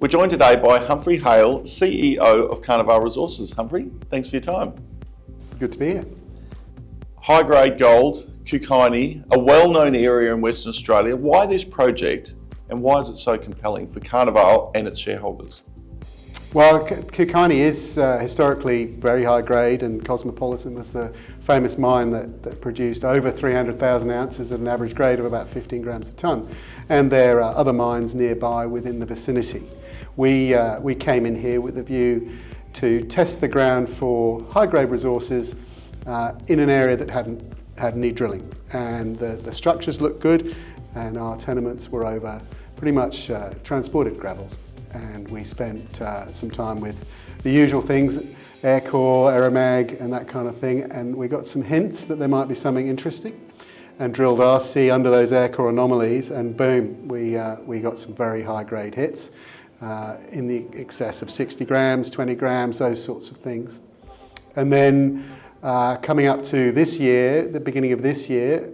We're joined today by Humphrey Hale, CEO of Carnavale Resources. Humphrey, thanks for your time. Good to be here. High-grade gold, Kookynie, a well-known area in Western Australia. Why this project and why is it so compelling for Carnavale and its shareholders? Well, Kookynie is historically very high grade, and Cosmopolitan was the famous mine that produced over 300,000 ounces at an average grade of about 15 grams a tonne. And there are other mines nearby within the vicinity. We came in here with a view to test the ground for high grade resources in an area that hadn't had any drilling. And the structures looked good, and our tenements were over pretty much transported gravels. And we spent some time with the usual things, air core, aeromag and that kind of thing, and we got some hints that there might be something interesting and drilled RC under those air core anomalies, and boom, we got some very high grade hits in the excess of 60 grams, 20 grams, those sorts of things. And then coming up to this year, the beginning of this year,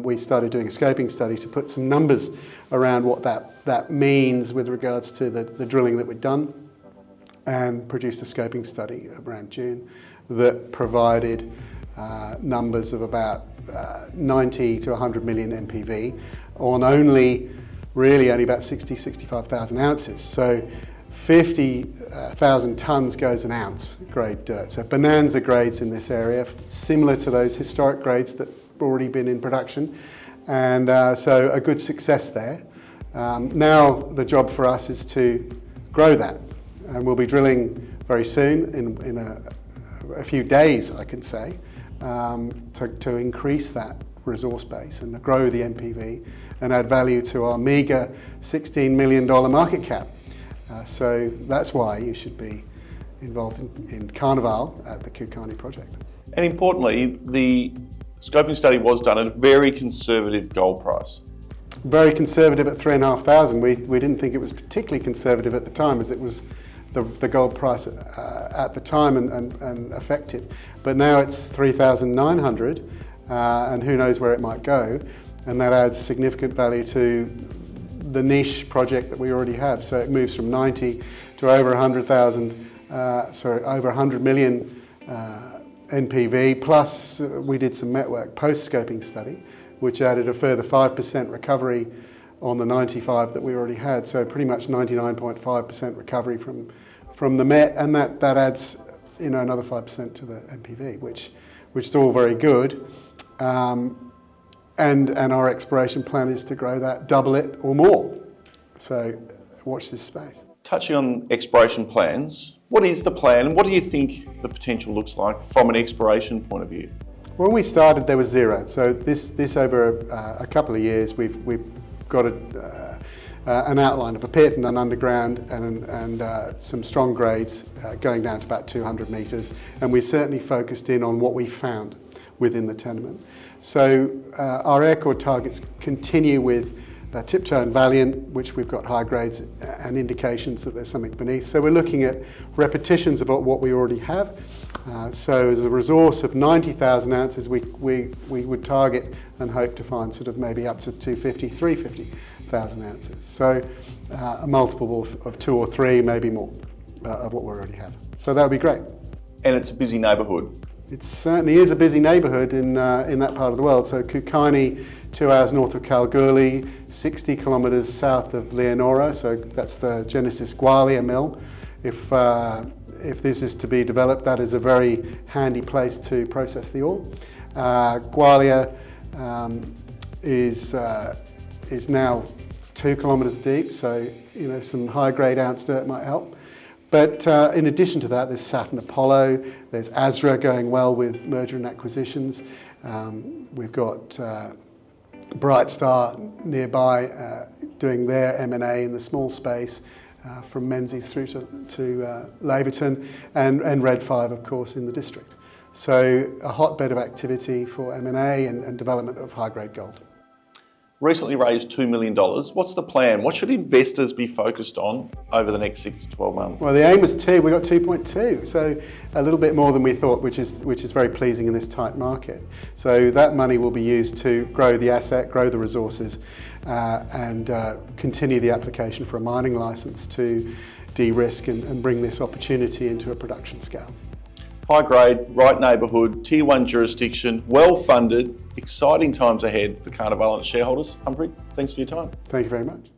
we started doing a scoping study to put some numbers around what that means with regards to the drilling that we'd done, and produced a scoping study around June that provided numbers of about 90 to 100 million NPV on only about 65,000 ounces. So 50,000 tonnes goes an ounce grade dirt. So bonanza grades in this area, similar to those historic grades that have already been in production. And so a good success there. Now the job for us is to grow that. And we'll be drilling very soon, in a few days, I can say, to increase that resource base and grow the NPV and add value to our meagre $16 million market cap. So that's why you should be involved in Carnavale at the Kookynie project. And importantly, the scoping study was done at a very conservative gold price. Very conservative at 3,500. We didn't think it was particularly conservative at the time, as it was the gold price at the time and effective. But now it's 3,900, and who knows where it might go. And that adds significant value to the niche project that we already have. So it moves from 90 to over 100,000, over 100 million NPV. Plus, we did some network post-scoping study, which added a further 5% recovery on the 95 that we already had. So pretty much 99.5% recovery from the met, and that adds another 5% to the NPV, which is all very good. And our exploration plan is to grow that, double it or more. So watch this space. Touching on exploration plans, what is the plan and what do you think the potential looks like from an exploration point of view? When we started, there was zero. So this over a couple of years, we've got an outline of a pit and an underground and some strong grades going down to about 200 metres. And we certainly focused in on what we found within the tenement. So our air core targets continue with Tiptoe and Valiant, which we've got high grades and indications that there's something beneath. So we're looking at repetitions about what we already have. So as a resource of 90,000 ounces, we would target and hope to find sort of maybe up to 250, 350,000 ounces. So a multiple of 2 or 3, maybe more, of what we already have. So that would be great. And it's a busy neighbourhood. It certainly is a busy neighbourhood in that part of the world. So Kookynie, 2 hours north of Kalgoorlie, 60 kilometres south of Leonora. So that's the Genesis Gwalia mill. If this is to be developed, that is a very handy place to process the ore. Gwalia is now 2 kilometres deep. So some high grade ounce dirt might help. But in addition to that, there's Saturn Apollo, there's Azra going well with merger and acquisitions. We've got Bright Star nearby doing their M&A in the small space from Menzies through to Laverton, and Red 5, of course, in the district. So a hotbed of activity for M&A and development of high-grade gold. Recently raised $2 million. What's the plan? What should investors be focused on over the next 6 to 12 months? Well, the aim was 2, we got 2.2, so a little bit more than we thought, which is very pleasing in this tight market. So that money will be used to grow the asset, grow the resources, and continue the application for a mining license to de-risk and bring this opportunity into a production scale. High grade, right neighbourhood, tier 1 jurisdiction, well funded, exciting times ahead for Carnavale and its shareholders. Humphrey, thanks for your time. Thank you very much.